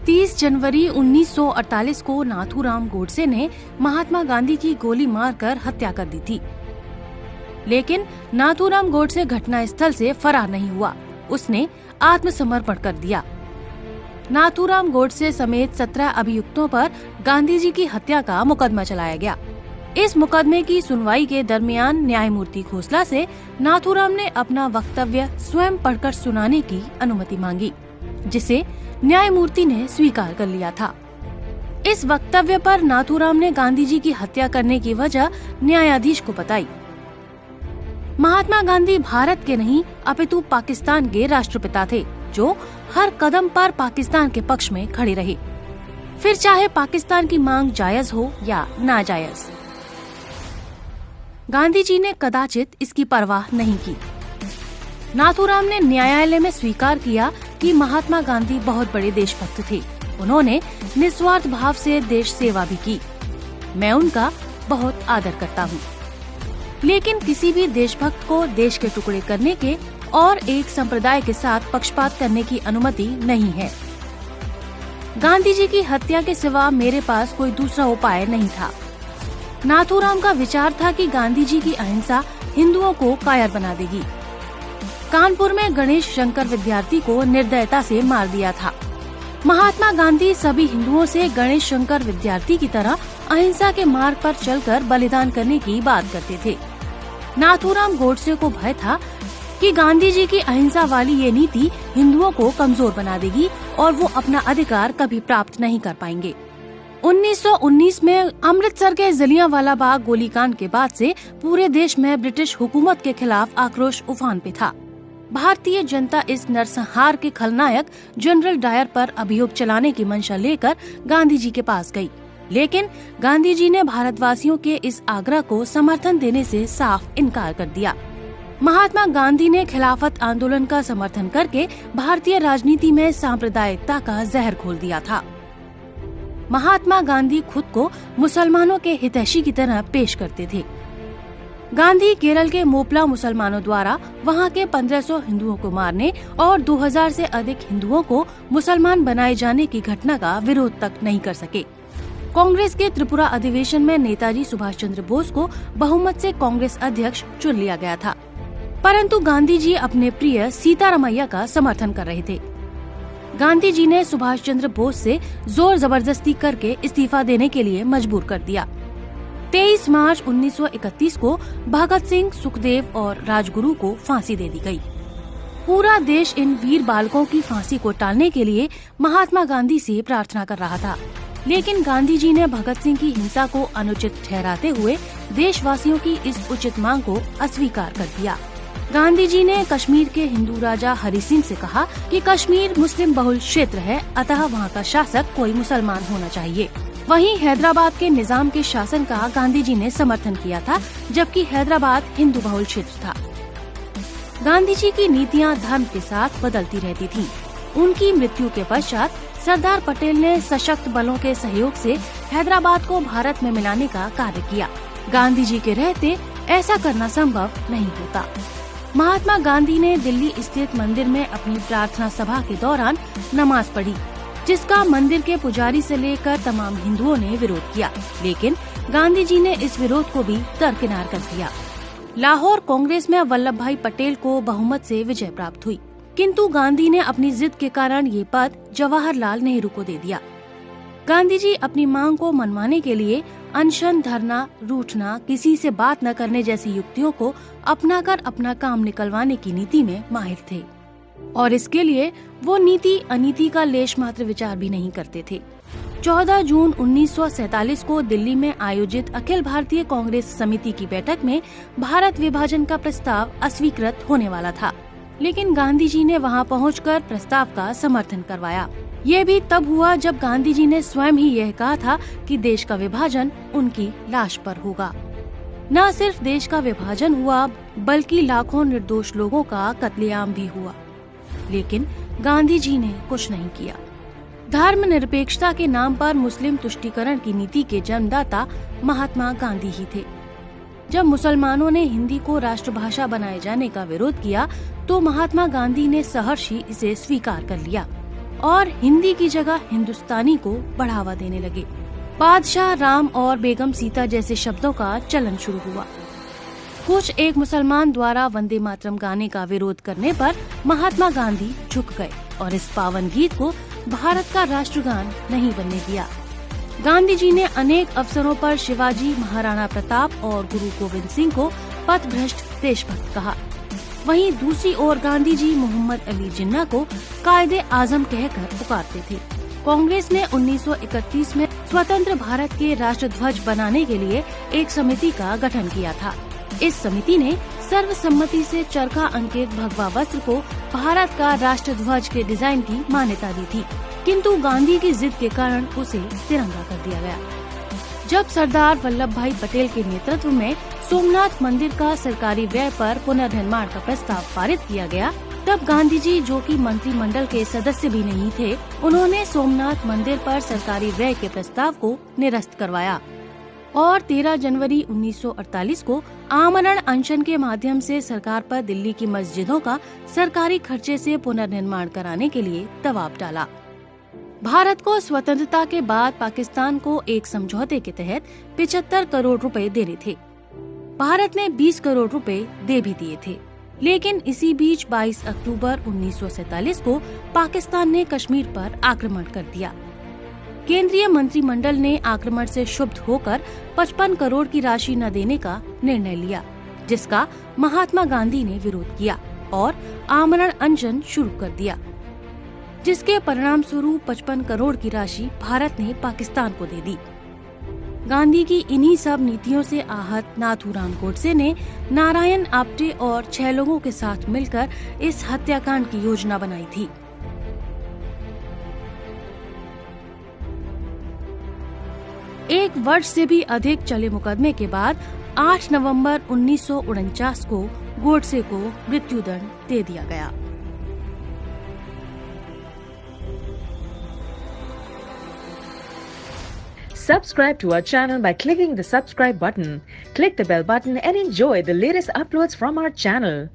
30 जनवरी 1948 को नाथूराम गोडसे ने महात्मा गांधी की गोली मारकर हत्या कर दी थी। लेकिन नाथूराम गोडसे घटना स्थल से फरार नहीं हुआ, उसने आत्मसमर्पण कर दिया। नाथूराम गोडसे समेत 17 अभियुक्तों पर गांधी जी की हत्या का मुकदमा चलाया गया। इस मुकदमे की सुनवाई के दरमियान न्यायमूर्ति खोसला से नाथूराम ने अपना वक्तव्य स्वयं पढ़कर सुनाने की अनुमति मांगी, जिसे न्यायमूर्ति ने स्वीकार कर लिया था। इस वक्तव्य पर नाथूराम ने गांधी जी की हत्या करने की वजह न्यायाधीश को बताई। महात्मा गांधी भारत के नहीं अपितु पाकिस्तान के राष्ट्रपिता थे, जो हर कदम पर पाकिस्तान के पक्ष में खड़े रहे, फिर चाहे पाकिस्तान की मांग जायज हो या नाजायज। गांधी जी ने कदाचित इसकी परवाह नहीं की। नाथूराम ने न्यायालय में स्वीकार किया कि महात्मा गांधी बहुत बड़े देशभक्त थे। उन्होंने निस्वार्थ भाव से देश सेवा भी की। मैं उनका बहुत आदर करता हूँ। लेकिन किसी भी देशभक्त को देश के टुकड़े करने के और एक संप्रदाय के साथ पक्षपात करने की अनुमति नहीं है। गांधी जी की हत्या के सिवा मेरे पास कोई दूसरा उपाय नहीं था। नाथूराम का विचार था कि गांधी जी की अहिंसा हिंदुओं को कायर बना देगी। कानपुर में गणेश शंकर विद्यार्थी को निर्दयता से मार दिया था। महात्मा गांधी सभी हिंदुओं से गणेश शंकर विद्यार्थी की तरह अहिंसा के मार्ग पर चलकर बलिदान करने की बात करते थे। नाथूराम गोडसे को भय था कि गांधी जी की अहिंसा वाली ये नीति हिंदुओं को कमजोर बना देगी और वो अपना अधिकार कभी प्राप्त नहीं कर पाएंगे। 1919 में अमृतसर के जलियांवाला बाग गोलीकांड के बाद से पूरे देश में ब्रिटिश हुकूमत के खिलाफ आक्रोश उफान पे था। भारतीय जनता इस नरसंहार के खलनायक जनरल डायर पर अभियोग चलाने की मंशा लेकर गांधी जी के पास गई। लेकिन गांधी जी ने भारतवासियों के इस आग्रह को समर्थन देने से साफ इनकार कर दिया। महात्मा गांधी ने खिलाफत आंदोलन का समर्थन करके भारतीय राजनीति में सांप्रदायिकता का जहर घोल दिया था। महात्मा गांधी खुद को मुसलमानों के हितैषी की तरह पेश करते थे। गांधी केरल के मोपला मुसलमानों द्वारा वहां के 1500 हिंदुओं को मारने और 2000 से अधिक हिंदुओं को मुसलमान बनाए जाने की घटना का विरोध तक नहीं कर सके। कांग्रेस के त्रिपुरा अधिवेशन में नेताजी सुभाष चंद्र बोस को बहुमत से कांग्रेस अध्यक्ष चुन लिया गया था, परंतु गांधी जी अपने प्रिय सीतारामैया का समर्थन कर रहे थे। गांधी जी ने सुभाष चंद्र बोस से जोर जबरदस्ती करके इस्तीफा देने के लिए मजबूर कर दिया। 23 मार्च 1931 को भगत सिंह, सुखदेव और राजगुरु को फांसी दे दी गई। पूरा देश इन वीर बालकों की फांसी को टालने के लिए महात्मा गांधी से प्रार्थना कर रहा था, लेकिन गांधी जी ने भगत सिंह की हिंसा को अनुचित ठहराते हुए देशवासियों की इस उचित मांग को अस्वीकार कर दिया। गांधी जी ने कश्मीर के हिंदू राजा हरि सिंह से कहा कि कश्मीर मुस्लिम बहुल क्षेत्र है, अतः वहाँ का शासक कोई मुसलमान होना चाहिए। वहीं हैदराबाद के निजाम के शासन का गांधी जी ने समर्थन किया था, जबकि हैदराबाद हिंदू बहुल क्षेत्र था। गांधी जी की नीतियाँ धर्म के साथ बदलती रहती थीं। उनकी मृत्यु के पश्चात सरदार पटेल ने सशक्त बलों के सहयोग से हैदराबाद को भारत में मिलाने का कार्य किया। गांधी जी के रहते ऐसा करना संभव नहीं होता। महात्मा गांधी ने दिल्ली स्थित मंदिर में अपनी प्रार्थना सभा के दौरान नमाज पढ़ी, जिसका मंदिर के पुजारी से लेकर तमाम हिंदुओं ने विरोध किया, लेकिन गांधी जी ने इस विरोध को भी दरकिनार कर दिया। लाहौर कांग्रेस में वल्लभ भाई पटेल को बहुमत से विजय प्राप्त हुई, किंतु गांधी ने अपनी जिद के कारण ये पद जवाहरलाल नेहरू को दे दिया। गांधी जी अपनी मांग को मनवाने के लिए अनशन, धरना, रूठना, किसी से बात न करने जैसी युक्तियों को अपनाकर अपना काम निकलवाने की नीति में माहिर थे, और इसके लिए वो नीति अनीति का लेश मात्र विचार भी नहीं करते थे। 14 जून 1947 को दिल्ली में आयोजित अखिल भारतीय कांग्रेस समिति की बैठक में भारत विभाजन का प्रस्ताव अस्वीकृत होने वाला था, लेकिन गांधी जी ने वहां पहुंचकर प्रस्ताव का समर्थन करवाया। ये भी तब हुआ जब गांधी जी ने स्वयं ही यह कहा था कि देश का विभाजन उनकी लाश पर होगा। न सिर्फ देश का विभाजन हुआ, बल्कि लाखों निर्दोष लोगों का कत्लेआम भी हुआ, लेकिन गांधी जी ने कुछ नहीं किया। धर्मनिरपेक्षता के नाम पर मुस्लिम तुष्टीकरण की नीति के जन्मदाता महात्मा गांधी ही थे। जब मुसलमानों ने हिंदी को राष्ट्रभाषा बनाए जाने का विरोध किया, तो महात्मा गांधी ने सहर्ष ही इसे स्वीकार कर लिया। और हिंदी की जगह हिंदुस्तानी को बढ़ावा देने लगे। बादशाह, राम और बेगम सीता जैसे शब्दों का चलन शुरू हुआ। कुछ एक मुसलमान द्वारा वंदे मातरम गाने का विरोध करने पर महात्मा गांधी झुक गए और इस पावन गीत को भारत का राष्ट्रगान नहीं बनने दिया। गांधी जी ने अनेक अवसरों पर शिवाजी, महाराणा प्रताप और गुरु गोविंद सिंह को पथभ्रष्ट देशभक्त कहा। वहीं दूसरी ओर गांधी जी मोहम्मद अली जिन्ना को कायदे आजम कहकर पुकारते थे। कांग्रेस ने 1931 में स्वतंत्र भारत के राष्ट्रध्वज बनाने के लिए एक समिति का गठन किया था। इस समिति ने सर्वसम्मति से चरखा अंकित भगवा वस्त्र को भारत का राष्ट्रध्वज के डिजाइन की मान्यता दी थी, किंतु गांधी की जिद के कारण उसे तिरंगा कर दिया गया। जब सरदार वल्लभ भाई पटेल के नेतृत्व में सोमनाथ मंदिर का सरकारी व्यय पर पुनर्निर्माण का प्रस्ताव पारित किया गया, तब गांधी जी, जो कि मंत्रिमंडल के सदस्य भी नहीं थे, उन्होंने सोमनाथ मंदिर पर सरकारी व्यय के प्रस्ताव को निरस्त करवाया और 13 जनवरी 1948 को आमरण अनशन के माध्यम से सरकार पर दिल्ली की मस्जिदों का सरकारी खर्चे से पुनर्निर्माण कराने के लिए दबाव डाला। भारत को स्वतंत्रता के बाद पाकिस्तान को एक समझौते के तहत 75 करोड़ रुपए देने थे। भारत ने 20 करोड़ रुपए दे भी दिए थे, लेकिन इसी बीच 22 अक्टूबर 1947 को पाकिस्तान ने कश्मीर पर आक्रमण कर दिया। केंद्रीय मंत्रिमंडल ने आक्रमण से क्षुब्ध होकर 55 करोड़ की राशि न देने का निर्णय लिया, जिसका महात्मा गांधी ने विरोध किया और आमरण अनशन शुरू कर दिया, जिसके परिणाम स्वरूप 55 करोड़ की राशि भारत ने पाकिस्तान को दे दी। गांधी की इन्हीं सब नीतियों से आहत नाथूराम गोडसे ने नारायण आप्टे और 6 लोगों के साथ मिलकर इस हत्याकांड की योजना बनाई थी। एक वर्ष से भी अधिक चले मुकदमे के बाद 8 नवंबर 1949 को गोडसे को मृत्युदंड दे दिया गया। Subscribe to our channel by clicking the subscribe button. Click the bell button and enjoy the latest uploads from our channel.